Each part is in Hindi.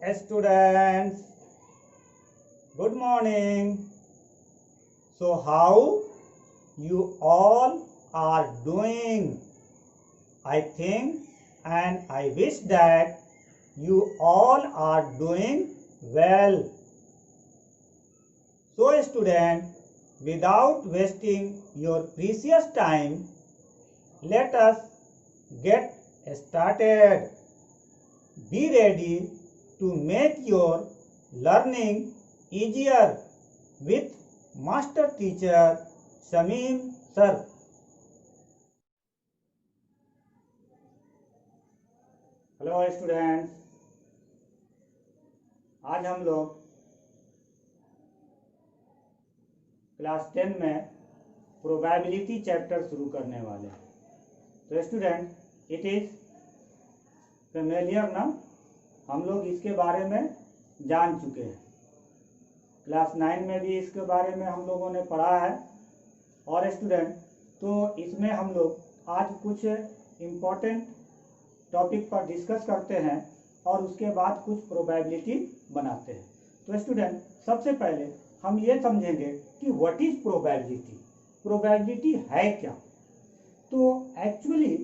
Students, good morning. So how you all are doing? I think and I wish that you all are doing well. So student, without wasting your precious time, let us get started. Be ready to make your learning easier with Master Teacher Shamim Sir. Hello students, आज हम लोग क्लास 10 में प्रोबेबिलिटी चैप्टर शुरू करने वाले हैं। तो स्टूडेंट, इट इज फेमिलियर ना, हम लोग इसके बारे में जान चुके हैं। क्लास 9 में भी इसके बारे में हम लोगों ने पढ़ा है। और स्टूडेंट, तो इसमें हम लोग आज कुछ इम्पोर्टेंट टॉपिक पर डिस्कस करते हैं और उसके बाद कुछ प्रोबेबिलिटी बनाते हैं। तो स्टूडेंट, सबसे पहले हम ये समझेंगे कि व्हाट इज प्रोबेबिलिटी। प्रोबेबिलिटी है क्या? तो actually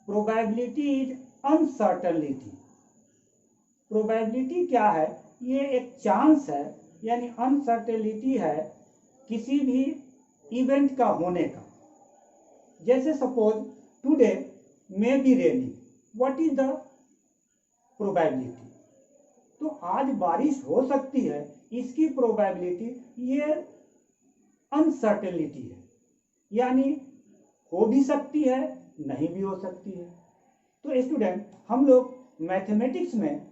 probability is uncertainty. Probability क्या है? ये एक चांस है, यानी अनसर्टेनिटी है किसी भी इवेंट का होने का। जैसे suppose today may be rainy, what is the probability? तो आज बारिश हो सकती है, इसकी प्रोबेबिलिटी ये अनसर्टेनिटी है, यानी हो भी सकती है, नहीं भी हो सकती है। तो स्टूडेंट, हम लोग मैथमेटिक्स में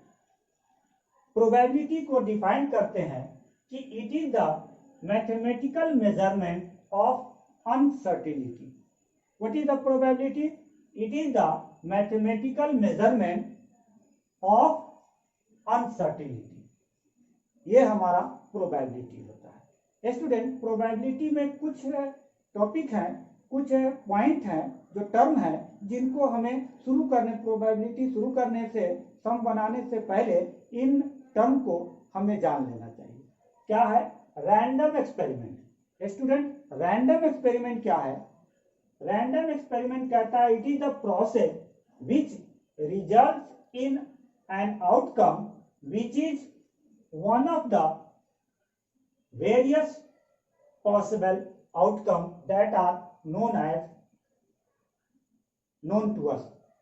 प्रोबेबिलिटी को डिफाइन करते हैं कि it is the mathematical measurement of uncertainty. What is the probability? It is the mathematical measurement of uncertainty. ये हमारा प्रोबेबिलिटी होता है। स्टूडेंट, प्रोबेबिलिटी में कुछ टॉपिक हैं, कुछ पॉइंट हैं, जो टर्म है, जिनको हमें प्रोबेबिलिटी शुरू करने से, सम बनाने से पहले इन टर्म को हमें जान लेना चाहिए। क्या है? Random experiment. Student, random experiment क्या है? रैंडम एक्सपेरिमेंट कहता है it is the process which result in an outcome which is one of the various possible outcome that are known to us.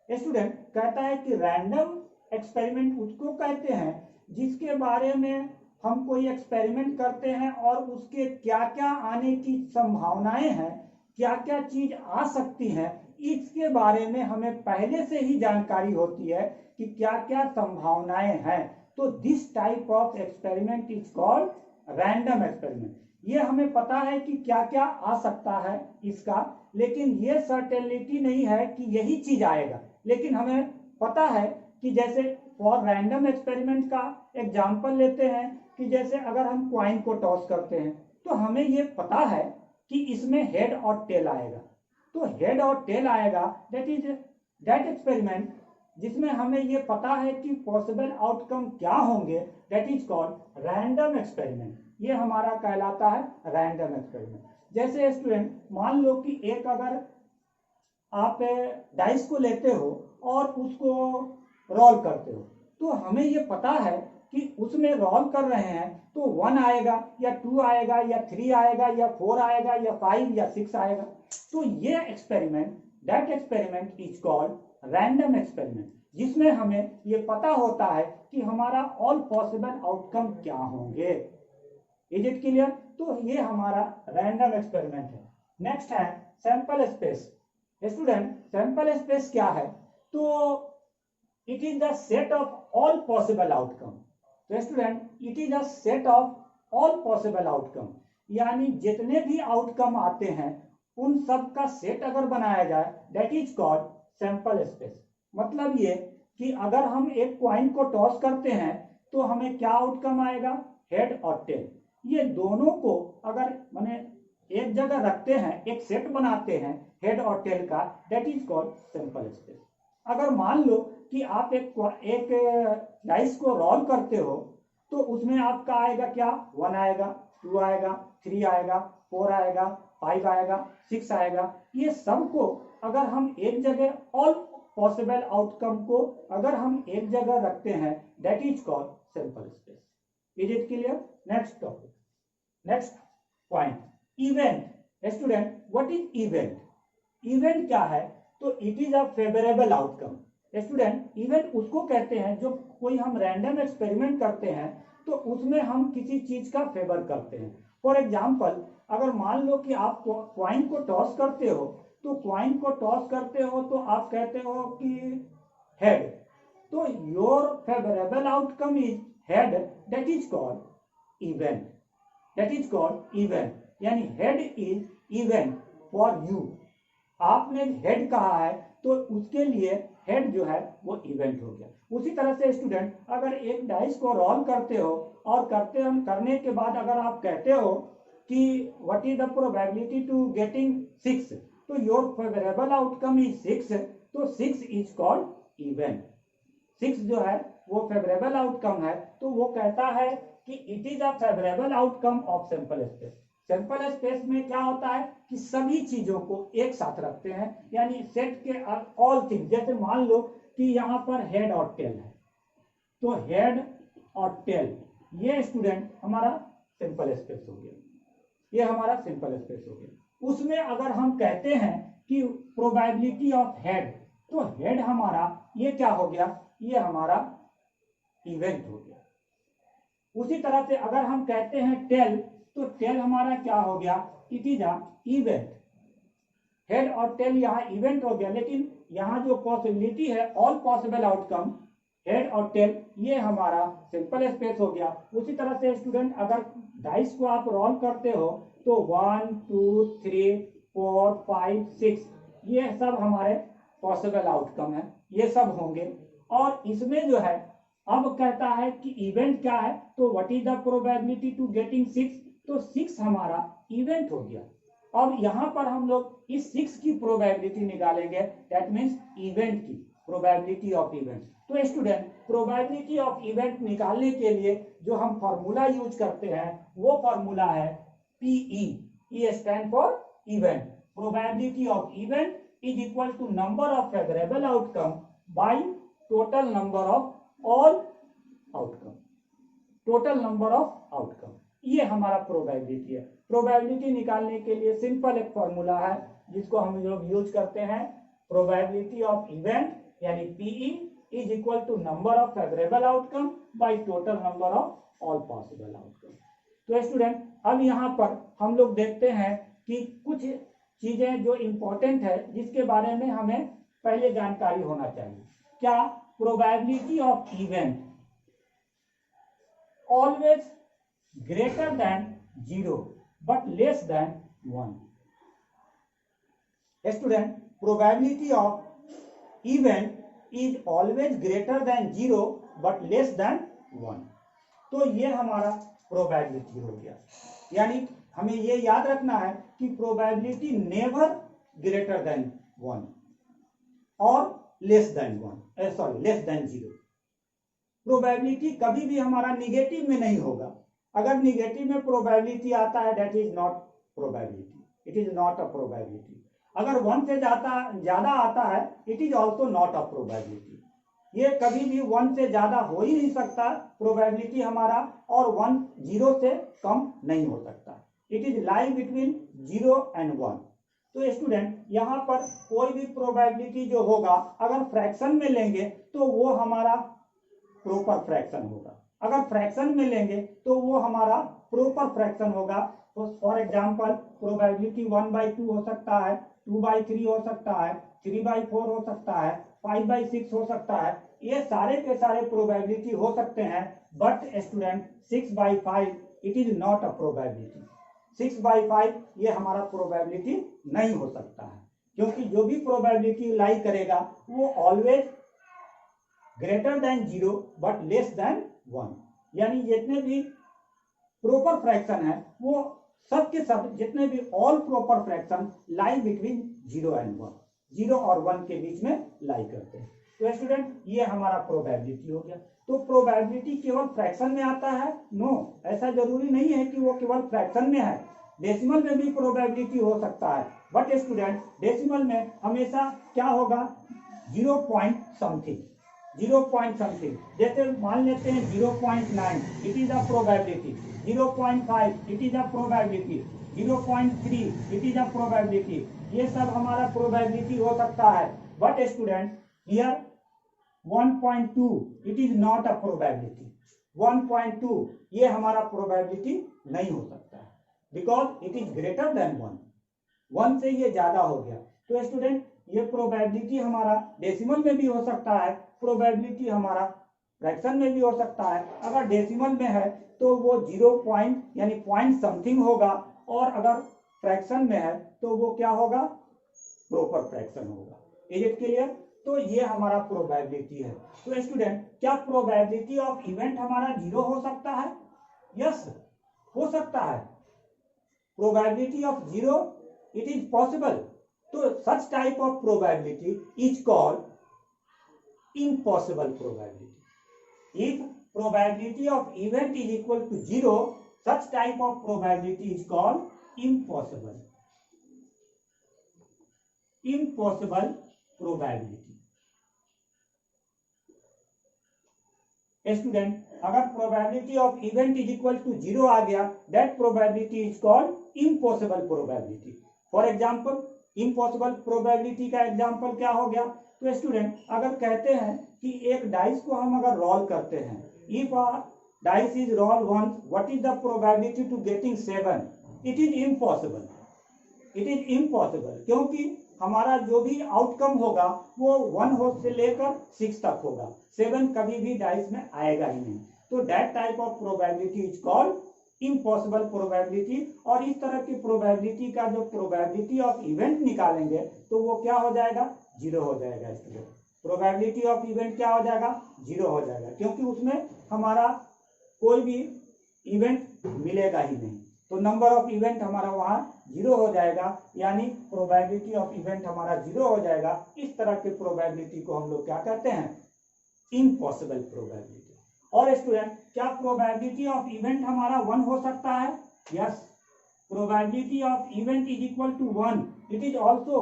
Student, कहता है कि रैंडम एक्सपेरिमेंट उसको कहते हैं जिसके बारे में हम कोई एक्सपेरिमेंट करते हैं और उसके क्या क्या आने की संभावनाएं हैं, क्या क्या चीज आ सकती है, इसके बारे में हमें पहले से ही जानकारी होती है कि क्या क्या संभावनाएं हैं। तो this type of experiment is called random experiment. ये हमें पता है कि क्या क्या आ सकता है इसका, लेकिन ये सर्टेनिटी नहीं है कि यही चीज आएगा। लेकिन हमें पता है कि जैसे फॉर रैंडम एक्सपेरिमेंट का एग्जाम्पल लेते हैं कि जैसे अगर हम क्वाइन को टॉस करते हैं तो हमें ये पता है कि इसमें हेड और टेल आएगा। तो हेड और टेल आएगा, दैट एक्सपेरिमेंट जिसमें हमें ये पता है कि पॉसिबल आउटकम क्या होंगे, that is called random experiment. ये हमारा कहलाता है रैंडम एक्सपेरिमेंट। जैसे स्टूडेंट, मान लो कि एक अगर आप डाइस को लेते हो और उसको रोल करते हो, तो हमें ये पता है कि उसमें रोल कर रहे हैं तो 1 आएगा या 2 आएगा या 3 आएगा या 4 आएगा या 5 या 6 आएगा। तो ये experiment, that experiment is called random experiment, जिसमें हमें ये पता होता है कि हमारा ऑल पॉसिबल आउटकम क्या होंगे। Is it clear? तो ये हमारा रैंडम एक्सपेरिमेंट है। नेक्स्ट है sample space. Student, sample space क्या है? तो it is the set of all possible outcome. तो student, it is a set of all possible outcome, यानी जितने भी आउटकम आते हैं उन सब का सेट अगर बनाया जाए, that is called sample space. मतलब ये कि अगर हम एक क्वाइन को टॉस करते हैं तो हमें क्या आउटकम आएगा? हेड और टेल। ये दोनों को अगर माने एक जगह रखते हैं, एक सेट बनाते हैं हेड और टेल का, that is called sample space. अगर मान लो कि आप एक डाइस को रोल करते हो तो उसमें आपका आएगा क्या, 1 आएगा, 2 आएगा, 3 आएगा, 4 आएगा, 5 आएगा, 6 आएगा। ये सबको अगर हम एक जगह, ऑल पॉसिबल आउटकम को अगर हम एक जगह रखते हैं, that is called sample space. Is it clear? Next topic, next point, event. Student, what is event? Event क्या है? तो it is a favourable outcome. Student, event उसको कहते हैं जो कोई हम रैंडम एक्सपेरिमेंट करते हैं तो उसमें हम किसी चीज का फेवर करते हैं। फॉर एग्जाम्पल, अगर मान लो कि आप क्वाइन को टॉस करते हो, तो क्वाइन को टॉस करते हो तो आप कहते हो कि हेड, तो your favourable outcome is head, that is called event, that is called event. यानी head is event for you. आपने हेड कहा है तो उसके लिए हेड जो है वो इवेंट हो गया। उसी तरह से स्टूडेंट, अगर एक डाइस को रोल करते हो और करने के बाद अगर आप कहते हो कि what is the probability to getting 6, तो योर फेवरेबल आउटकम इज 6, तो 6 इज कॉल्ड इवेंट। 6 जो है वो फेवरेबल आउटकम है, तो वो कहता है कि it is a favourable outcome of sample space. Sample space में क्या होता है कि सभी चीजों को एक साथ रखते हैं, यानी सेट के ऑल थिंग। जैसे मान लो कि यहाँ पर हेड और टेल है, तो हेड और टेल ये स्टूडेंट हमारा सिंपल स्पेस हो गया, ये हमारा सिंपल स्पेस हो गया। उसमें अगर हम कहते हैं कि प्रोबेबिलिटी ऑफ हेड, तो हेड हमारा ये क्या हो गया, ये हमारा इवेंट हो गया। उसी तरह से अगर हम कहते हैं टेल, तो टेल हमारा क्या हो गया, it is a event. Head और टेल यहाँ इवेंट हो गया, लेकिन यहाँ जो पॉसिबिलिटी है, ऑल पॉसिबल आउटकम, हेड और टेल, ये हमारा सिंपल स्पेस हो गया। उसी तरह से स्टूडेंट, अगर डाइस को आप रोल करते हो तो 1 2 3 4 5 6 ये सब हमारे पॉसिबल आउटकम है, ये सब होंगे। और इसमें जो है अब कहता है कि इवेंट क्या है, तो what is the probability to getting 6, तो 6 हमारा इवेंट हो गया। अब यहां पर हम लोग इस 6 की प्रोबेबिलिटी निकालेंगे, दैट मींस इवेंट की प्रोबेबिलिटी ऑफ इवेंट। तो स्टूडेंट, प्रोबेबिलिटी ऑफ इवेंट निकालने के लिए जो हम फॉर्मूला यूज करते हैं वो फॉर्मूला है PE. E stand for event. Probability of event is equal to number of favourable outcome by total number of all outcome, total number of outcome, ये हमारा प्रोबेबिलिटी है। प्रोबेबिलिटी निकालने के लिए सिंपल एक फॉर्मूला है जिसको हम लोग यूज करते हैं, प्रोबेबिलिटी ऑफ इवेंट यानी PE is equal to number of favourable outcome by total number of all possible outcome. तो स्टूडेंट, अब यहाँ पर हम लोग देखते हैं कि कुछ चीजें जो इंपॉर्टेंट है जिसके बारे में हमें पहले जानकारी होना चाहिए। क्या? Probability of event always greater than 0 but less than 1. Student, probability of event is always greater than 0 but less than 1. तो ये हमारा प्रोबेबिलिटी हो गया। यानी हमें ये याद रखना है कि प्रोबेबिलिटी नेवर ग्रेटर देन 1 और less than 1, sorry less than 0। Probability कभी भी हमारा निगेटिव में नहीं होगा। अगर निगेटिव में प्रोबेबिलिटी आता है, that is not probability, it is not a probability. अगर 1 से ज्यादा आता है, it is also not a probability. ये कभी भी 1 से ज्यादा हो ही नहीं सकता प्रोबेबिलिटी हमारा, और 1 0 से कम नहीं हो सकता। It is lying between 0 and 1। तो स्टूडेंट, यहाँ पर कोई भी प्रोबेबिलिटी जो होगा अगर फ्रैक्शन में लेंगे तो वो हमारा प्रॉपर फ्रैक्शन होगा, अगर फ्रैक्शन में लेंगे तो वो हमारा प्रॉपर फ्रैक्शन होगा। तो फॉर एग्जांपल, प्रोबेबिलिटी 1/2 हो सकता है, 2/3 हो सकता है, 3/4 हो सकता है, 5/6 हो सकता है। ये सारे के सारे प्रोबेबिलिटी हो सकते हैं, but student 6/5 it is not a probability. 6/5 ये हमारा प्रोबेबिलिटी नहीं हो सकता है, क्योंकि जो भी प्रोबेबिलिटी लाई करेगा वो always greater than 0 but less then 1। यानी जितने भी प्रॉपर फ्रैक्शन है वो सब के सब, जितने भी all proper fraction lie between 0 and 1, 0 और 1 के बीच में लाई करते हैं। तो स्टूडेंट ये हमारा प्रोबेबिलिटी हो गया। तो प्रोबेबिलिटी केवल फ्रैक्शन में आता है? नो, ऐसा जरूरी नहीं है कि वो केवल फ्रैक्शन में है, डेसिमल में भी प्रोबेबिलिटी हो सकता है। बट स्टूडेंट डेसिमल में हमेशा क्या होगा, 0 पॉइंट समथिंग, 0 पॉइंट समथिंग। जैसे मान लेते हैं 0.9, it is a probability, 0.5 it is a probability, 0.3 it is a probability. ये सब हमारा प्रोबेबिलिटी हो सकता है। But student here 1.2 it is not a probability. 1.2 ये हमारा प्रोबेबिलिटी नहीं हो सकता है, because it is greater than 1। 1 से ये ज्यादा हो गया। तो स्टूडेंट ये प्रोबेबिलिटी हमारा डेसिमल में भी हो सकता है, प्रोबेबिलिटी हमारा फ्रैक्शन में भी हो सकता है। अगर डेसिमल में है तो वो 0 पॉइंट यानी पॉइंट समथिंग होगा, और अगर फ्रैक्शन में है तो वो क्या होगा, प्रॉपर फ्रैक्शन होगा। Is it clear? तो ये हमारा प्रोबेबिलिटी है। तो स्टूडेंट क्या प्रोबेबिलिटी ऑफ इवेंट हमारा 0 हो सकता है? यस, हो सकता है। Probability of 0 it is possible. तो such type of probability is called impossible probability. If probability of event is equal to 0, such type of probability is called impossible. Impossible probability. Student, अगर probability of event is equal to 0 आ गया, that probability is called impossible probability. For example, impossible probability का example क्या हो गया? तो स्टूडेंट अगर कहते हैं कि एक डाइस को हम अगर रोल करते हैं, if dice is roll once, what is the probability to getting 7? It is impossible. It is impossible, क्योंकि हमारा जो भी आउटकम होगा वो 1 से लेकर 6 तक होगा, 7 कभी भी डाइस में आएगा ही नहीं। तो that type of probability is called impossible probability. और इस तरह की प्रोबेबिलिटी का जो प्रोबेबिलिटी ऑफ इवेंट निकालेंगे तो वो क्या हो जाएगा, 0 हो जाएगा। स्टूडेंट प्रोबेबिलिटी ऑफ इवेंट क्या हो जाएगा, 0 हो जाएगा, क्योंकि उसमें हमारा कोई भी इवेंट मिलेगा ही नहीं। तो नंबर ऑफ इवेंट हमारा वहां 0 हो जाएगा, यानी प्रोबेबिलिटी ऑफ इवेंट हमारा 0 हो जाएगा। इस तरह के प्रोबेबिलिटी को हम लोग क्या कहते हैं, इम्पॉसिबल प्रोबेबिलिटी। और स्टूडेंट क्या प्रोबेबिलिटी ऑफ इवेंट हमारा 1 हो सकता है? Yes, probability of event is equal to 1, it is also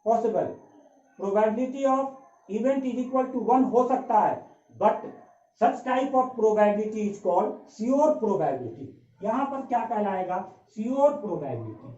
possible. Probability of event is equal to 1 हो सकता है, but such type of probability is called sure probability. यहां पर क्या कहलाएगा, श्योर प्रोबेबिलिटी।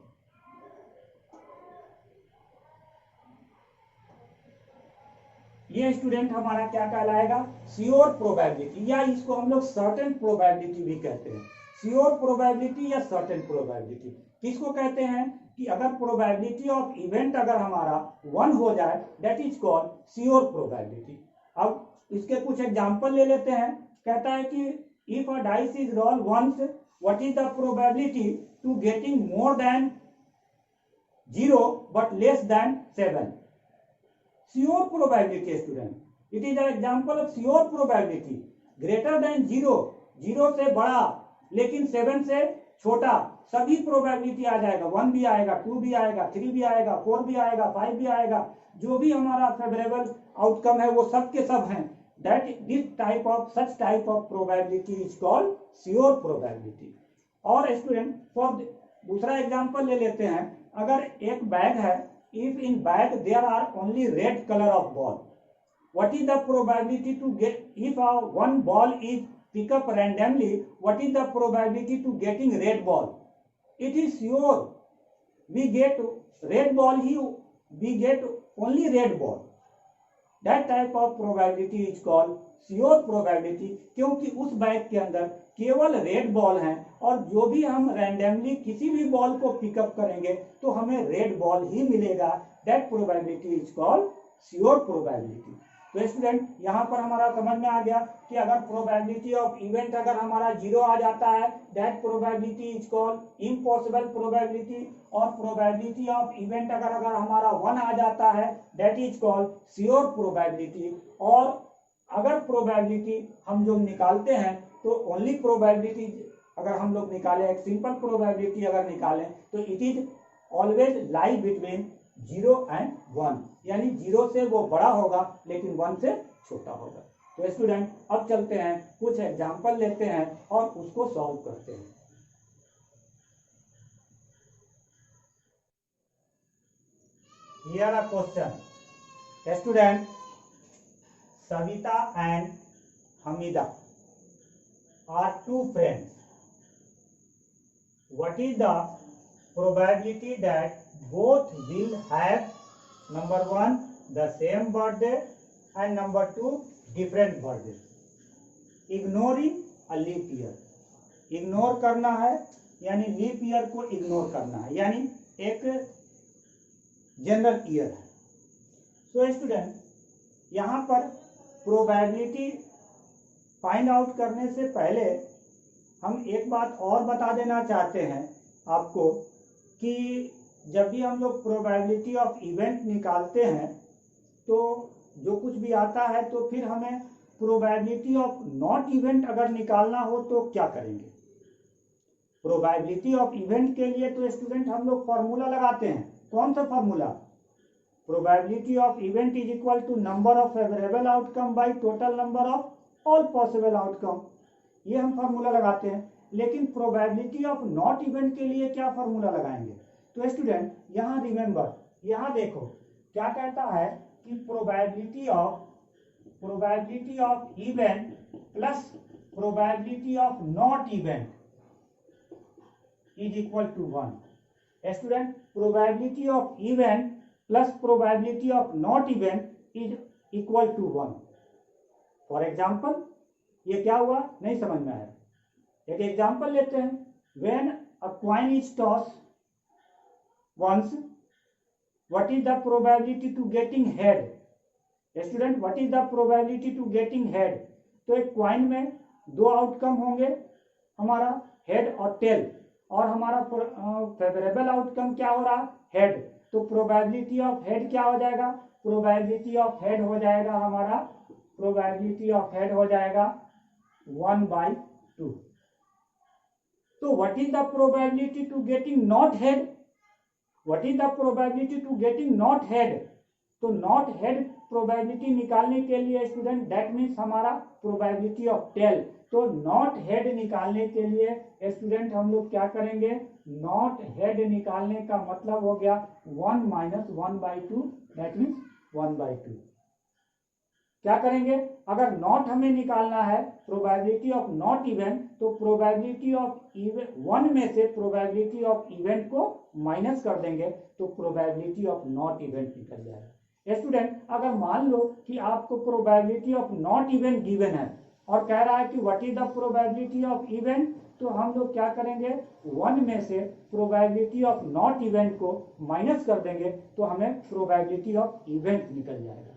ये स्टूडेंट हमारा क्या कहलाएगा, श्योर प्रोबेबिलिटी, या इसको हम लोग सर्टेन प्रोबेबिलिटी भी कहते हैं। श्योर प्रोबेबिलिटी या सर्टेन प्रोबेबिलिटी किसको कहते हैं, कि अगर प्रोबेबिलिटी ऑफ इवेंट अगर हमारा 1 हो जाए, that is called sure probability. अब इसके कुछ एग्जांपल ले लेते हैं। कहता है कि if a dice is roll once, what is the probability to getting more than 0 but less than 7? Sure probability student, it is an example of sure probability. Greater than 0, 0 से बड़ा लेकिन 7 से छोटा, सभी प्रोबेबिलिटी आ जाएगा। 1 भी आएगा, 2 भी आएगा, 3 भी आएगा, 4 भी आएगा, 5 भी आएगा। जो भी हमारा फेवरेबल आउटकम है वो सब के सब हैं। That this type of such type of probability is called sure probability. और स्टूडेंट फॉर दूसरा एग्जांपल ले लेते हैं। अगर एक बैग है, if in bag there are only red color of ball, what is the probability to get, if one ball is pick up randomly, what is the probability to getting red ball? It is sure we get red ball, we get only red ball. That type of probability is called sure probability, क्योंकि उस बैग के अंदर केवल रेड बॉल हैं, और जो भी हम रैंडमली किसी भी बॉल को पिकअप करेंगे तो हमें रेड बॉल ही मिलेगा। That probability is called sure probability. तो स्टूडेंट यहाँ पर हमारा समझ में आ गया कि अगर प्रोबेबिलिटी ऑफ इवेंट अगर हमारा 0 आ जाता है, that probability is called impossible probability. और प्रोबेबिलिटी ऑफ इवेंट अगर हमारा 1 आ जाता है, that is called sure probability. और अगर प्रोबेबिलिटी हम जो निकालते हैं तो ओनली प्रोबेबिलिटी अगर हम लोग निकालें, एक सिंपल प्रोबेबिलिटी अगर निकालें, तो it is always lie between 0 and 1, यानी 0 से वो बड़ा होगा लेकिन 1 से छोटा होगा। तो स्टूडेंट अब चलते हैं, कुछ एग्जाम्पल लेते हैं और उसको सॉल्व करते हैं। Here a question. Student Savita and Hamida are two friends. What is the probability that both will have number 1 the same birthday and number 2 different birthday? Ignoring a leap year. Ignore करना है यानी लीप ईयर को इग्नोर करना है, यानी एक जनरल ईयर है। सो स्टूडेंट यहाँ पर प्रोबेबिलिटी फाइंड आउट करने से पहले हम एक बात और बता देना चाहते हैं आपको कि जब भी हम लोग प्रोबेबिलिटी ऑफ इवेंट निकालते हैं तो जो कुछ भी आता है तो फिर हमें प्रोबेबिलिटी ऑफ नॉट इवेंट अगर निकालना हो तो क्या करेंगे। प्रोबेबिलिटी ऑफ इवेंट के लिए तो स्टूडेंट हम लोग फॉर्मूला लगाते हैं। कौन सा formula? Probability of event is equal to number of favourable outcome by total number of all possible outcome, ये हम फॉर्मूला लगाते हैं। लेकिन प्रोबेबिलिटी ऑफ नॉट इवेंट के लिए क्या फॉर्मूला लगाएंगे? तो स्टूडेंट यहाँ रिमेंबर, यहाँ देखो क्या कहता है कि probability of event plus probability of not event is equal to 1। Student probability of event plus probability of not event is equal to 1। For example ये क्या हुआ नहीं समझ में आया, एक एग्जाम्पल लेते हैं। When a coin is toss once, what is the probability to getting head? Student what is the probability to getting head? तो एक कॉइन में दो आउटकम होंगे, हमारा हेड और टेल, और हमारा फेवरेबल आउटकम क्या हो रहा? हेड। तो प्रोबेबिलिटी ऑफ हेड क्या हो जाएगा? प्रोबेबिलिटी ऑफ हेड हो जाएगा हमारा, प्रोबेबिलिटी ऑफ हेड हो जाएगा 1/2। तो what is the probability to getting not head? What is the probability to getting not head? तो नॉट हेड प्रोबेबिलिटी निकालने के लिए स्टूडेंट दैट मीन्स हमारा प्रोबेबिलिटी ऑफ टेल। तो नॉट हेड निकालने के लिए स्टूडेंट हम लोग क्या करेंगे? नॉट हेड निकालने का मतलब हो गया 1 - 1/2, दैट मीन्स 1/2। क्या करेंगे? अगर नॉट हमें निकालना है प्रोबेबिलिटी ऑफ नॉट इवेंट, तो प्रोबेबिलिटी ऑफ इवेंट 1 में से प्रोबेबिलिटी ऑफ इवेंट को माइनस कर देंगे तो प्रोबेबिलिटी ऑफ नॉट इवेंट निकल जाएगा। स्टूडेंट अगर मान लो कि आपको probability of not event given है और कह रहा है कि what is the probability of event, तो हम लोग क्या करेंगे? 1 में से प्रोबेबिलिटी ऑफ नॉट इवेंट को माइनस कर देंगे तो हमें प्रोबेबिलिटी ऑफ इवेंट निकल जाएगा।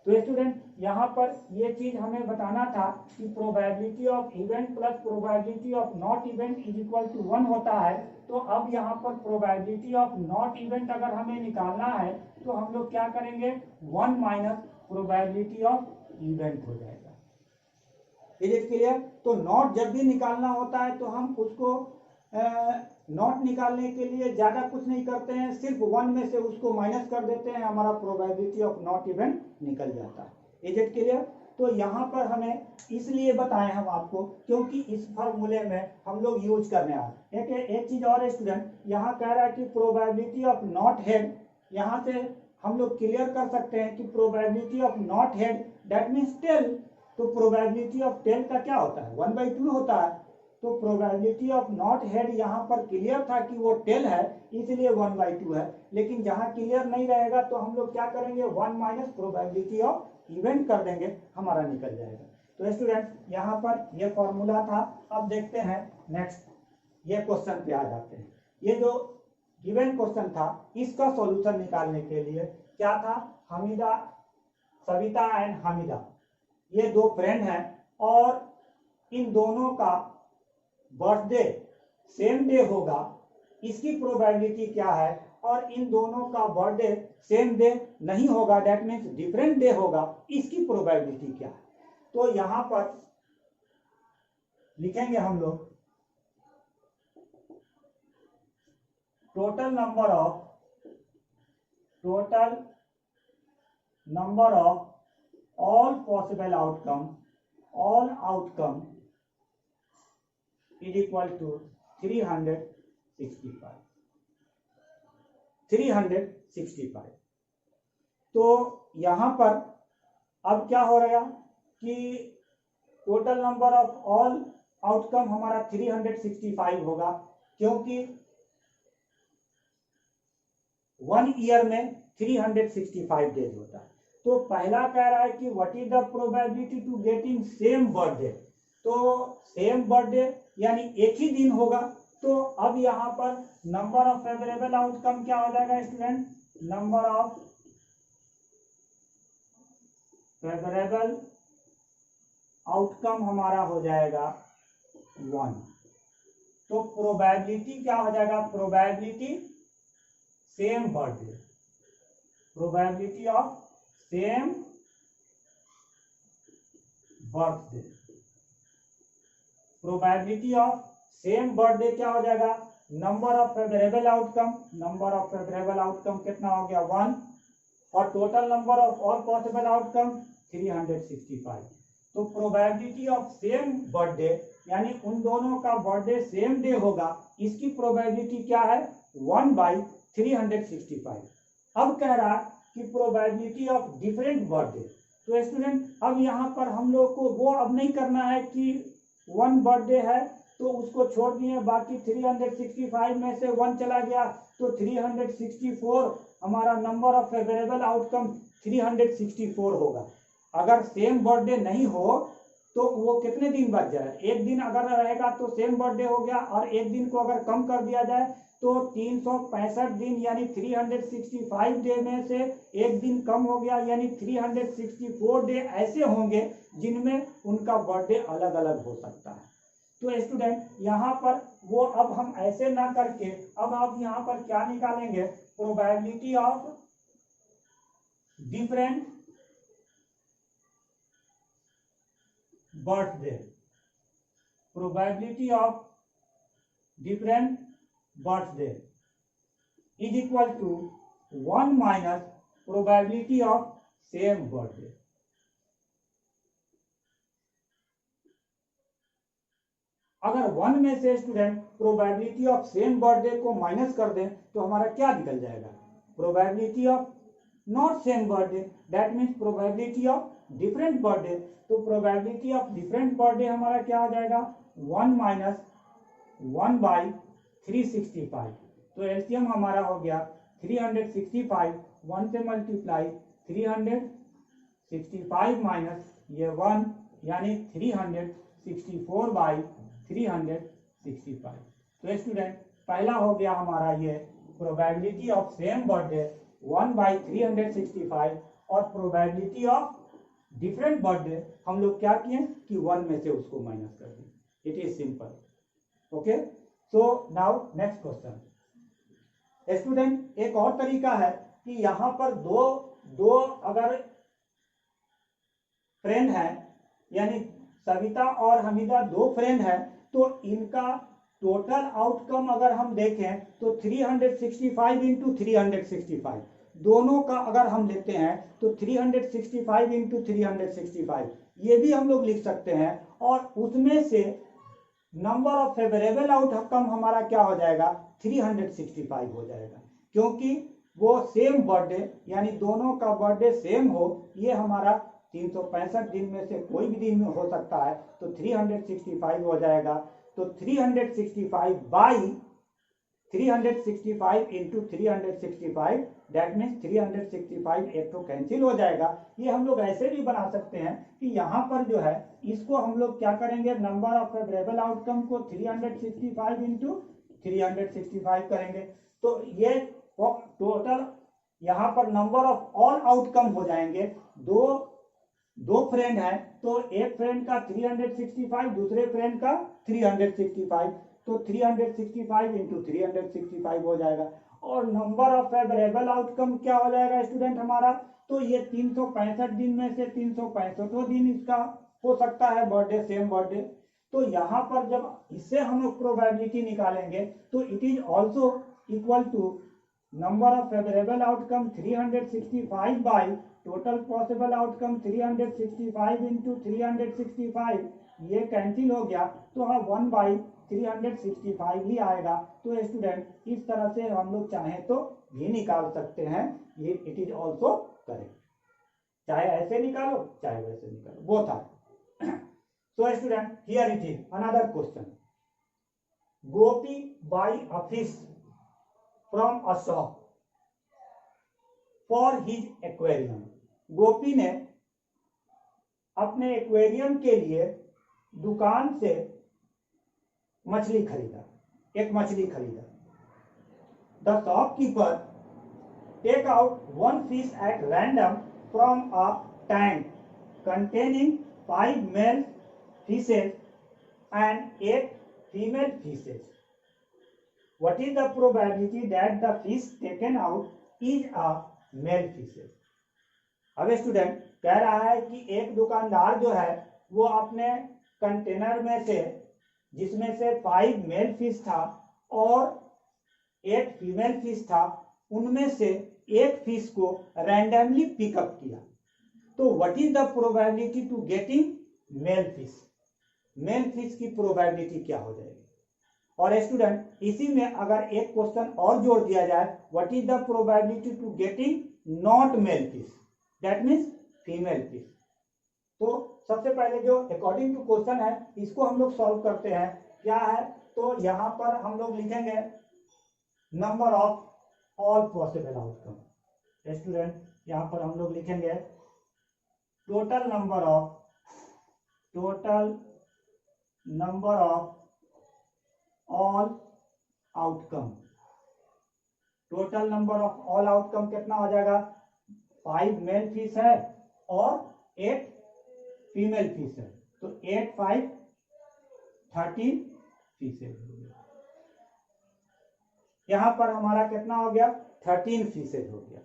तो स्टूडेंट यहाँ पर ये चीज हमें बताना था कि probability of event plus probability of not event is equal to 1 होता है। तो अब यहाँ पर प्रोबेबिलिटी ऑफ नॉट इवेंट अगर हमें निकालना है तो हम लोग क्या करेंगे? 1 माइनस प्रोबेबिलिटी ऑफ इवेंट हो जाएगा। Is it clear? तो नॉट जब भी निकालना होता है तो हम उसको नॉट निकालने के लिए ज्यादा कुछ नहीं करते हैं, सिर्फ 1 में से उसको माइनस कर देते हैं, हमारा प्रोबेबिलिटी ऑफ नॉट इवेंट निकल जाता है। Is it clear? तो यहाँ पर हमें इसलिए बताएं हम आपको क्योंकि इस फॉर्मूले में हम लोग यूज करने आ रहे हैं। एक चीज और स्टूडेंट यहाँ कह रहा है कि प्रोबेबिलिटी ऑफ नॉट हेड, यहाँ से हम लोग क्लियर कर सकते हैं कि probability of not head that means tail. तो प्रोबेबिलिटी ऑफ टेल का क्या होता है? 1/2 होता है। तो प्रोबेबिलिटी ऑफ नॉट हेड यहाँ पर क्लियर था कि वो टेल है इसलिए 1/2 है, लेकिन जहाँ क्लियर नहीं रहेगा तो हम लोग क्या करेंगे? 1 माइनस प्रोबेबिलिटी ऑफ इवेंट कर देंगे, हमारा निकल जाएगा। तो स्टूडेंट यहाँ पर ये फॉर्मूला था। अब देखते हैं नेक्स्ट ये क्वेश्चन पे आ जाते हैं। ये जो गिवन क्वेश्चन था इसका सॉल्यूशन निकालने के लिए क्या था? हमीदा, सविता एंड हमीदा ये दो फ्रेंड हैं और इन दोनों का बर्थडे सेम डे होगा, इसकी प्रोबेबिलिटी क्या है? और इन दोनों का बर्थडे सेम डे नहीं होगा, दैट मीन्स डिफरेंट डे होगा, इसकी प्रोबेबिलिटी क्या है? तो यहां पर लिखेंगे हम लोग total total number of all possible outcome is equal to 365। तो यहां पर अब क्या हो रहा कि total number of all outcome हमारा 365 होगा, क्योंकि 1 ईयर में 365 डेज होता है। तो पहला कह रहा है कि what is the probability to getting same birthday. तो सेम बर्थडे यानी एक ही दिन होगा। तो अब यहाँ पर नंबर ऑफ फेवरेबल आउटकम क्या हो जाएगा student? Number of favourable outcome हमारा हो जाएगा 1। तो प्रोबेबिलिटी क्या हो जाएगा? Probability same birthday, probability of same birthday, probability of same birthday क्या हो जाएगा? Number of favourable outcome, number of favourable outcome कितना हो गया? 1, और total number of all possible outcome 365। तो प्रोबेबिलिटी ऑफ सेम बर्थडे यानी उन दोनों का बर्थडे सेम डे होगा, इसकी प्रोबेबिलिटी क्या है? 1/365। अब कह रहा कि प्रोबेबिलिटी ऑफ डिफरेंट बर्थडे। तो स्टूडेंट अब यहाँ पर हम लोग को वो अब नहीं करना है कि 1 बर्थडे है तो उसको छोड़ दिए, बाकी 365 में से 1 चला गया तो 364 हमारा नंबर ऑफ फेवरेबल आउटकम 364 होगा। अगर सेम बर्थडे नहीं हो तो वो कितने दिन बच जाए? एक दिन अगर रहेगा तो सेम बर्थडे हो गया, और एक दिन को अगर कम कर दिया जाए तो 365 दिन यानी 365 डे में से एक दिन कम हो गया, यानी 364 डे ऐसे होंगे जिनमें उनका बर्थडे अलग अलग हो सकता है। तो स्टूडेंट यहाँ पर वो अब हम ऐसे ना करके अब आप यहाँ पर क्या निकालेंगे? Probability of different birthday, probability of different birthday is equal to 1 minus probability of same birthday. अगर 1 में से student probability of same birthday को माइनस कर दें तो हमारा क्या निकल जाएगा? Probability of not same birthday, that means probability of different birthday. तो प्रोबेबिलिटी ऑफ डिफरेंट बर्थडे हमारा क्या हो जाएगा? 1 माइनस 1/365। तो एलसीएम हमारा हो गया 365, 1 से मल्टीप्लाई 365 माइनस ये 1 यानी 364/365। तो स्टूडेंट पहला हो गया हमारा ये प्रोबेबिलिटी ऑफ सेम बर्थडे 1/365, और प्रोबेबिलिटी ऑफ डिफरेंट बर्थडे हम लोग क्या किए कि 1 में से उसको माइनस कर दिए। It is simple. Okay, so now next question. Student एक और तरीका है कि यहाँ पर दो अगर फ्रेंड है, यानी सविता और हमीदा 2 फ्रेंड है, तो इनका टोटल आउटकम अगर हम देखें तो 365 इंटू 365, दोनों का अगर हम लेते हैं तो 365 इंटू 365 ये भी हम लोग लिख सकते हैं, और उसमें से नंबर ऑफ फेवरेबल आउटकम हमारा क्या हो जाएगा? 365 हो जाएगा, क्योंकि वो सेम बर्थडे यानी दोनों का बर्थडे सेम हो, ये हमारा 365 दिन में से कोई भी दिन में हो सकता है, तो 365 हो जाएगा। तो 365 इंटू 365 दैट मीन्स 365 एक तो कैंसिल हो जाएगा। ये हम लोग ऐसे भी बना सकते हैं कि यहाँ पर जो है इसको हम लोग क्या करेंगे? नंबर ऑफ फेवरेबल आउटकम को 365 इंटू 365 करेंगे, तो ये टोटल यहाँ पर नंबर ऑफ ऑल आउटकम हो जाएंगे। दो फ्रेंड है तो एक फ्रेंड का 365, दूसरे फ्रेंड का 365, तो 365 इंटू 365 हो जाएगा। और नंबर ऑफ फेवरेबल आउटकम क्या हो जाएगा स्टूडेंट हमारा? तो ये 365 दिन में से 365 दिन इसका हो सकता है बर्थडे, सेम बर्थडे। तो यहाँ पर जब इससे हम लोग प्रोबेबिलिटी निकालेंगे तो it is also equal to number of favorable outcome 365 by total possible outcome 365 into 365, ये कैंसिल हो गया तो हाँ 1/365 ही आएगा। तो स्टूडेंट इस तरह से हम लोग चाहें तो भी निकाल सकते हैं, ये इट इज ऑल्सो करेक्ट, चाहे ऐसे निकालो चाहे वैसे निकालो, both are. So student, here it is another question. Gopi buy a fish from a shop for his aquarium. गोपी ने अपने एक्वेरियम के लिए दुकान से मछली खरीदा, एक मछली खरीदा। The shopkeeper take out one fish at random from a tank containing 5 male fishes and 8 female fishes. What is the probability that the fish taken out is a male fish? अब स्टूडेंट कह रहा है कि एक दुकानदार जो है वो अपने कंटेनर में से, जिसमें से 5 मेल फिश था और 8 फीमेल फिश था, उनमें से एक फिश को रैंडमली पिकअप किया। तो what is the probability to getting male fish? Male fish की प्रोबेबिलिटी क्या हो जाएगी? और स्टूडेंट इसी में अगर एक क्वेश्चन और जोड़ दिया जाए, what is the probability to getting not male fish, that means female fish. तो सबसे पहले जो अकॉर्डिंग टू क्वेश्चन है इसको हम लोग सॉल्व करते हैं। क्या है? तो यहां पर हम लोग लिखेंगे number of all possible outcome. Student यहां पर हम लोग लिखेंगे total number of all outcome. Total number of all outcome कितना हो जाएगा? 5 मेल फिश है और 8 फीमेल फिश है, तो 8 5 13 फिशेज हो गया। यहां पर हमारा कितना हो गया? 13 फिशेज हो गया।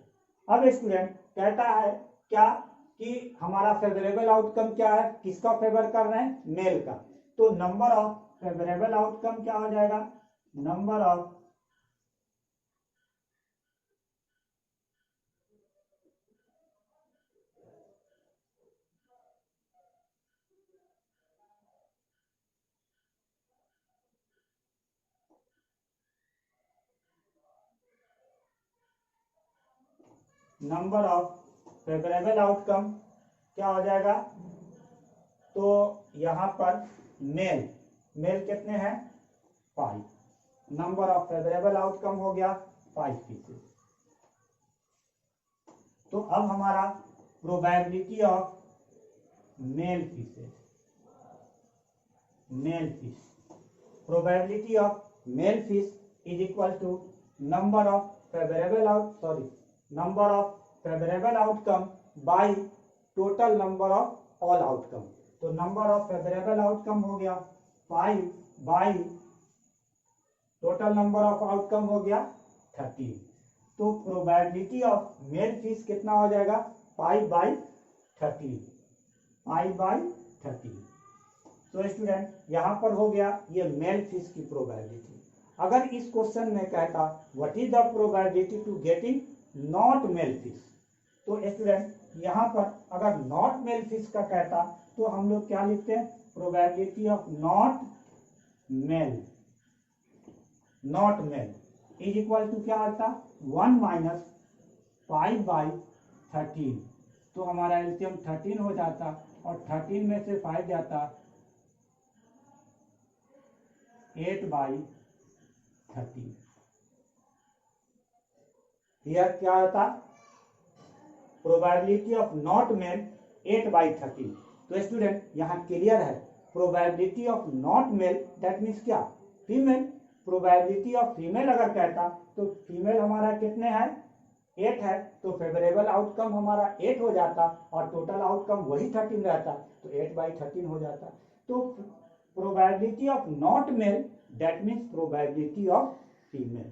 अब स्टूडेंट कहता है क्या कि हमारा फेवरेबल आउटकम क्या है? किसका फेवर कर रहे हैं? मेल का। तो नंबर ऑफ फेवरेबल आउटकम क्या हो जाएगा? नंबर ऑफ फेवरेबल आउटकम क्या हो जाएगा? तो यहां पर मेल कितने हैं? 5। नंबर ऑफ फेवरेबल आउटकम हो गया 5 फिशेज। तो अब हमारा probability of male fish, probability of male fish is equal to number of favourable outcome by total number of all outcome. तो नंबर ऑफ फेवरेबल आउटकम हो गया 5 by total number of outcome हो गया 13। तो प्रोबेबिलिटी ऑफ मेल फिश कितना हो जाएगा? 5/13। तो स्टूडेंट यहां पर हो गया ये मेल फिश की प्रोबेबिलिटी। अगर इस क्वेश्चन में कहता what is the probability to getting not male fish, तो स्टूडेंट यहां पर अगर नॉट मेल फिश का कहता तो हम लोग क्या लिखते हैं? Probability of not male is equal to क्या आता? 1 - 5/13। तो हमारा एलसीएम 13 हो जाता और 13 में से 5 जाता 8/13। यह क्या होता? Probability of not male 8/13। तो स्टूडेंट यहाँ क्लियर है, probability of not male that means क्या? फीमेल। प्रोबेबिलिटी ऑफ फीमेल अगर कहता तो फीमेल हमारा कितने हैं? 8 है, तो फेवरेबल आउटकम हमारा 8 हो जाता और टोटल आउटकम वही 13 रहता, तो 8/13 हो जाता। तो probability of not male that means probability of female.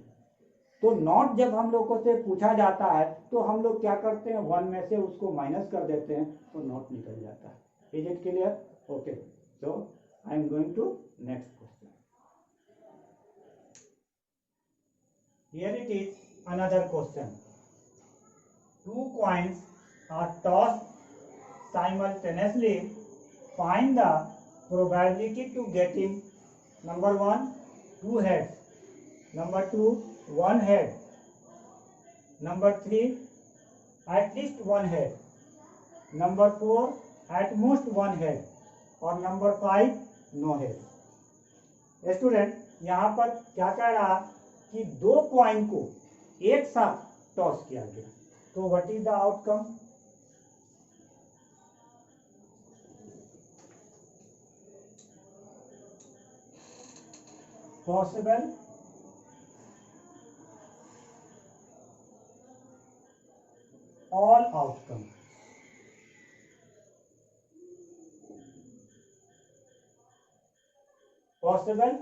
तो नॉट जब हम लोगों से पूछा जाता है तो हम लोग क्या करते हैं? 1 में से उसको माइनस कर देते हैं तो नॉट निकल जाता है। Is it clear? Okay, so I am going to next question. Here it is another question. Two coins are tossed simultaneously. Find the probability to getting number 1 2 heads, number 2 1 head, number 3 at least 1 head, number 4 at most 1 head और नंबर 5 नो हेड। स्टूडेंट यहाँ पर क्या कह रहा कि दो कॉइन को एक साथ टॉस किया गया, तो what is the outcome? Possible all outcome. Possible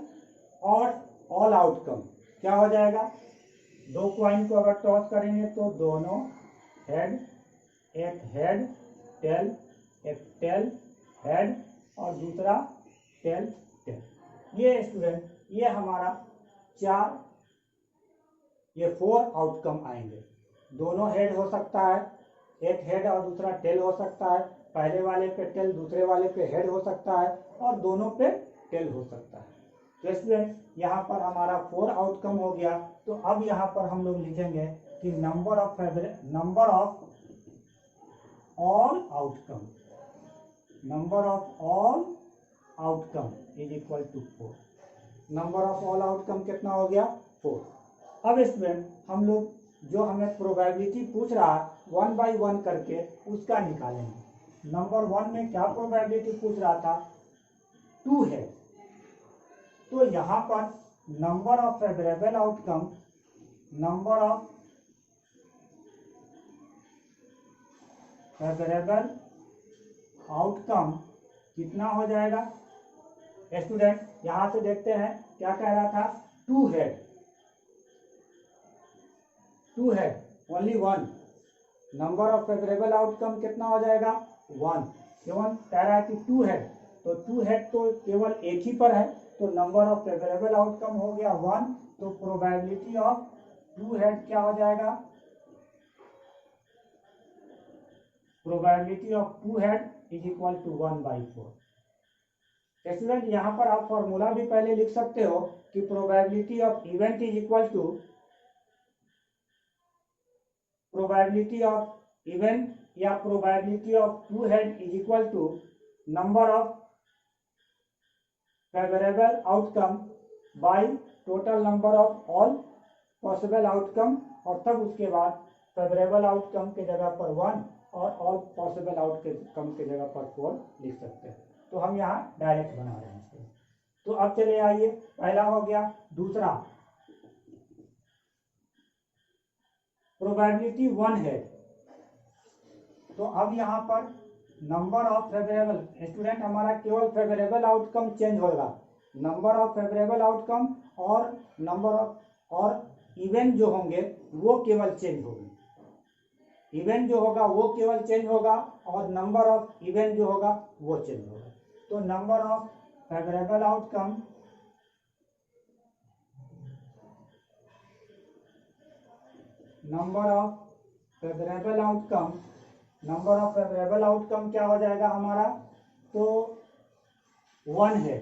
और ऑल आउटकम क्या हो जाएगा? दो कॉइन को अगर टॉस करेंगे तो दोनों हेड, एक हेड टेल, एक टेल हेड और दूसरा टेल टेल। ये स्टूडेंट ये हमारा ये 4 आउटकम आएंगे। दोनों हेड हो सकता है, एक हेड और दूसरा टेल हो सकता है, पहले वाले पे टेल दूसरे वाले पे हेड हो सकता है और दोनों पे टेल हो सकता है। तो स्टूडेंट यहाँ पर हमारा 4 आउटकम हो गया। तो अब यहाँ पर हम लोग लिखेंगे कि number of all outcome, number of all outcome is equal to 4। Number of all outcome कितना हो गया? 4। अब स्टूडेंट हम लोग जो हमें प्रोबेबिलिटी पूछ रहा है 1 बाई 1 करके उसका निकालेंगे। नंबर 1 में क्या प्रोबेबिलिटी पूछ रहा था? 2 है। तो यहाँ पर number of favourable outcome, number of favourable outcome कितना हो जाएगा? स्टूडेंट यहां से देखते हैं क्या कह रहा था? 2 head, 2 head only 1। Number of favourable outcome कितना हो जाएगा? 1। केवल कह रहा है कि 2 हेड, तो 2 हेड तो केवल एक ही पर है, तो नंबर ऑफ फेवरेबल आउटकम हो गया 1। तो प्रोबेबिलिटी ऑफ 2 हेड क्या हो जाएगा? Probability of 2 head is equal to 1 by 4। Student यहाँ पर आप फॉर्मूला भी पहले लिख सकते हो कि probability of event is equal to probability of event या probability of 2 head is equal to number of favourable outcome by total number of all possible outcome, और तब उसके बाद फेवरेबल आउटकम के जगह पर 1 और ऑल पॉसिबल आउटकम के जगह पर 4 लिख सकते हैं। तो हम यहाँ डायरेक्ट बना रहे हैं। तो अब चले आइए, पहला हो गया। दूसरा प्रोबेबिलिटी 1 है, तो अब यहाँ पर नंबर ऑफ फेवरेबल, स्टूडेंट हमारा केवल फेवरेबल आउटकम चेंज होगा। नंबर ऑफ फेवरेबल आउटकम और नंबर ऑफ और इवेंट जो होंगे वो केवल चेंज होंगे। इवेंट जो होगा वो केवल चेंज होगा और नंबर ऑफ इवेंट जो होगा वो चेंज होगा। तो number of favourable outcome number of favourable outcome number of favourable outcome क्या हो जाएगा हमारा? तो 1 है।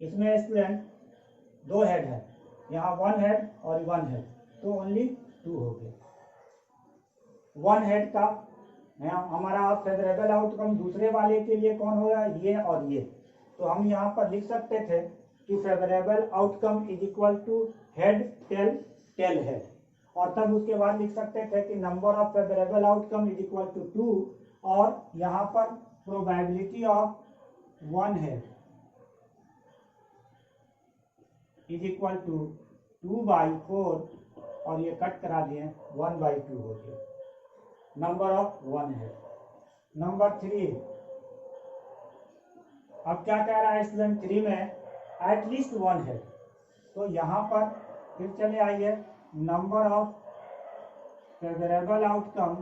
इसमें स्टूडेंट 2 हेड है, यहाँ 1 हेड और 1 हेड, तो ओनली 2 हो गया। 1 हेड का हमारा फेवरेबल आउटकम दूसरे वाले के लिए कौन होगा? ये और ये। तो हम यहाँ पर लिख सकते थे कि favourable outcome is equal to head tail tail head, और तब उसके बाद लिख सकते थे कि number of favourable outcome is equal to 2, और यहाँ पर प्रोबेबिलिटी ऑफ 1 है इज इक्वल टू 2 बाई 4, और ये कट करा दिए 1 बाई 2 हो गया। नंबर ऑफ 1 है। नंबर 3, अब क्या कह रहा है स्टूडेंट? 3 में एटलीस्ट 1 है, तो यहाँ पर फिर चले आइए, नंबर ऑफ फेवरेबल आउटकम,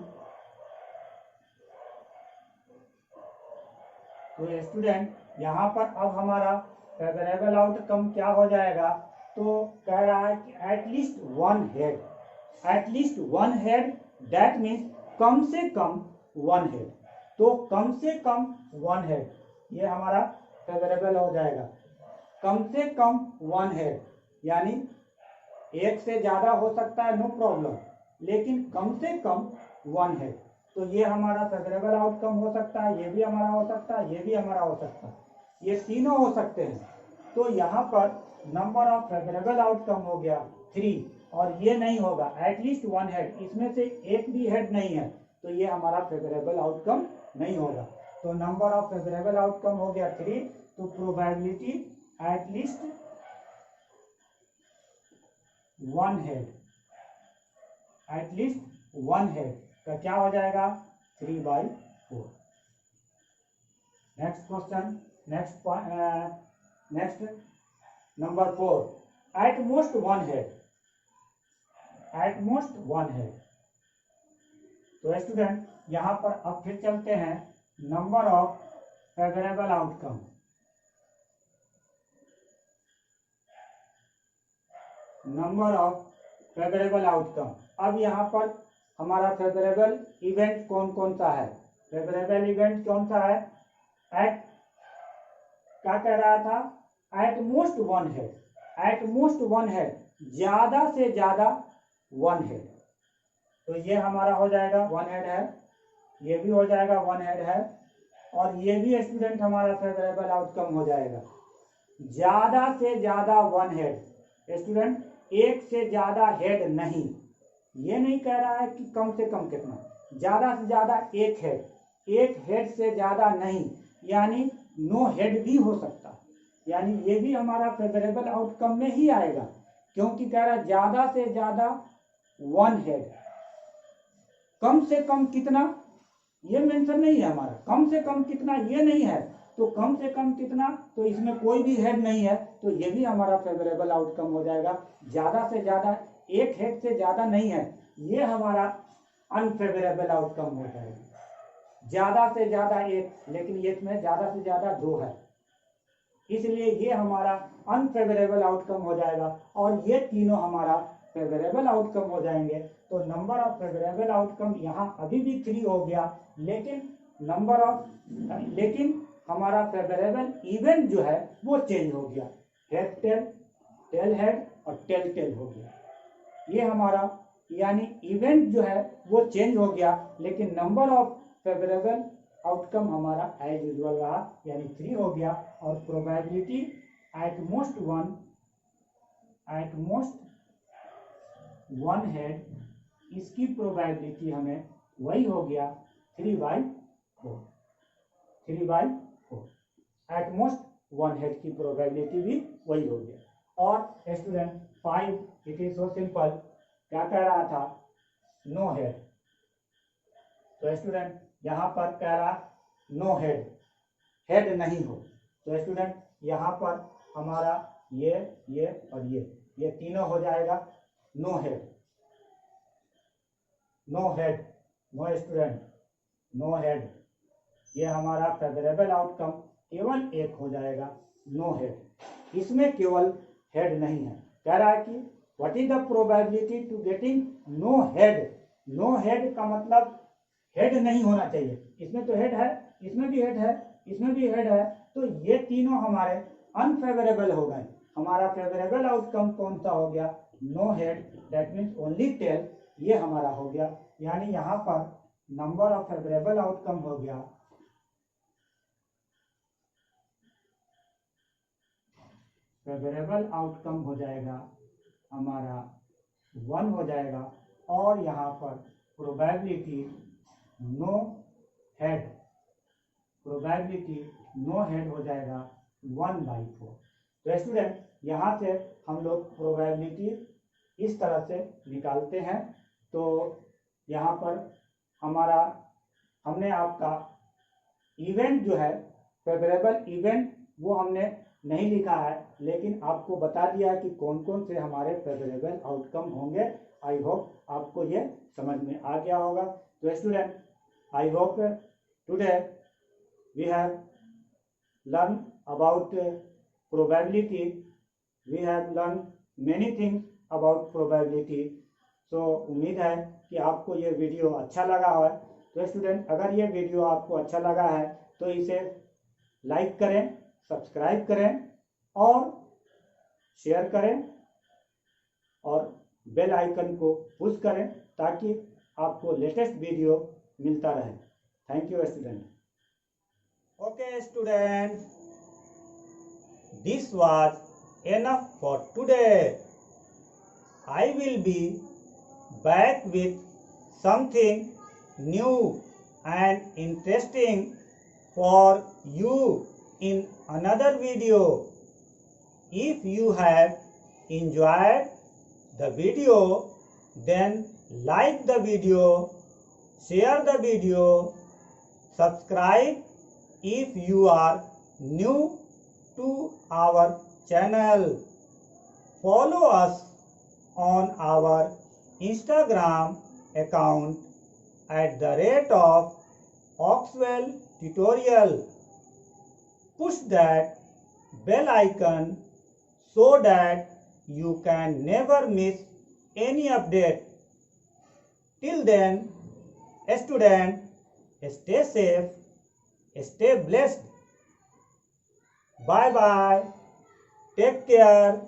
तो स्टूडेंट यहाँ पर अब हमारा फेवरेबल आउटकम क्या हो जाएगा? तो कह रहा है कि at least one head, at least one head, that means कम से कम वन हेड। तो कम से कम वन हेड ये हमारा फेवरेबल हो जाएगा। कम से कम वन हेड यानी एक से ज्यादा हो सकता है, नो प्रॉब्लम, लेकिन कम से कम वन हेड। तो ये हमारा फेवरेबल आउटकम हो सकता है, ये भी हमारा हो सकता है, ये भी हमारा हो सकता है, ये तीनों हो सकते हैं। तो यहाँ पर नंबर ऑफ फेवरेबल आउटकम हो गया 3, और ये नहीं होगा, एटलीस्ट वन हेड, इसमें से एक भी हेड नहीं है, तो ये हमारा फेवरेबल आउटकम नहीं होगा। तो नंबर ऑफ फेवरेबल आउटकम हो गया 3, तो probability at least one head, at least one head का क्या हो जाएगा 3/4। Next question, next number 4, at most one head, at most one head. तो स्टूडेंट यहां पर अब फिर चलते हैं number of favourable outcome. Number of favourable outcome, अब यहां पर हमारा फेवरेबल इवेंट कौन कौन सा है? फेवरेबल इवेंट कौन सा है? एट, क्या कह रहा था? At most one head, at most one head, ज्यादा से ज्यादा वन हेड। तो ये हमारा हो जाएगा वन हेड है, ये भी हो जाएगा वन हेड है, और ये भी स्टूडेंट हमारा फेवरेबल आउटकम हो जाएगा। ज्यादा से ज्यादा वन हेड स्टूडेंट, एक से ज्यादा हेड नहीं, ये नहीं कह रहा है कि कम से कम कितना, ज्यादा से ज्यादा एक हेड, एक हेड से ज्यादा नहीं, यानी नो हेड भी हो सकता, यानी ये भी हमारा फेवरेबल आउटकम में ही आएगा, क्योंकि कह रहा है ज्यादा से ज्यादा वन हेड। कम से कम कितना ये मेंशन नहीं है हमारा, कम से कम कितना ये नहीं है, तो कम से कम कितना, तो इसमें कोई भी हेड नहीं है, तो ये भी हमारा फेवरेबल आउटकम हो जाएगा। ज्यादा से ज्यादा एक हेड से ज्यादा नहीं है, ये हमारा अनफेवरेबल आउटकम हो जाएगा। ज्यादा से ज्यादा एक, लेकिन ये इसमें ज्यादा से ज्यादा दो है, इसलिए ये हमारा अनफेवरेबल आउटकम हो जाएगा, और ये तीनों हमारा फेवरेबल आउटकम हो जाएंगे। तो नंबर ऑफ फेवरेबल आउटकम यहाँ अभी भी 3 हो गया, लेकिन लेकिन हमारा फेवरेबल इवेंट जो है वो चेंज हो गया, हेड टेल, टेल हेड और टेल टेल हो गया। ये हमारा यानी इवेंट जो है वो चेंज हो गया, लेकिन नंबर ऑफ फेवरेबल आउटकम हमारा एज यूजुअल रहा, यानी 3 हो गया, और probability at most one head, इसकी प्रोबेबिलिटी हमें वही हो गया 3/4, 3/4। एट मोस्ट वन हेड की प्रोबेबिलिटी भी वही हो गया। और student 5, it is so simple, क्या कह रहा था? No head. तो स्टूडेंट यहाँ पर कह रहा नो हेड, हेड नहीं हो, तो स्टूडेंट यहाँ पर हमारा ये और ये तीनों हो जाएगा no head, no head, no student, no head. ये हमारा फेवरेबल आउटकम केवल एक हो जाएगा, नो हेड। इसमें केवल हेड नहीं है। कह रहा है कि what is the probability to getting no head? No head का मतलब हेड नहीं होना चाहिए, इसमें तो हेड है, इसमें भी हेड है, इसमें भी हेड है, तो ये तीनों हमारे अनफेवरेबल हो गए। हमारा फेवरेबल आउटकम कौन सा हो गया? No head, that means only tail, ये हमारा हो गया। यानी यहाँ पर नंबर ऑफ फेवरेबल आउटकम हो गया फेवरेबल आउटकम हो जाएगा हमारा 1 हो जाएगा, और यहाँ पर probability no head, probability no head हो जाएगा 1/4। तो स्टूडेंट यहाँ से हम लोग प्रोबेबिलिटी इस तरह से निकालते हैं। तो यहाँ पर हमारा हमने आपका इवेंट जो है, फेवरेबल इवेंट, वो हमने नहीं लिखा है, लेकिन आपको बता दिया कि कौन कौन से हमारे फेवरेबल आउटकम होंगे। आई होप आपको ये समझ में आ गया होगा। तो student I hope today we have learned about probability, we have learned many things about probability. So उम्मीद है कि आपको ये वीडियो अच्छा लगा है। तो स्टूडेंट, अगर ये वीडियो आपको अच्छा लगा है तो इसे लाइक करें, सब्सक्राइब करें और शेयर करें और बेल आइकन को पुश करें ताकि आपको लेटेस्ट वीडियो मिलता रहे। Thank you student. Okay student, this was enough for today. I will be back with something new and interesting for you in another video. If you have enjoyed the video, then like the video, share the video, subscribe if you are new to our channel. Follow us on our Instagram account @Oxwell Tutorial. Push that bell icon so that you can never miss any update. Till then, student, stay safe, stay blessed. Bye bye. Take care.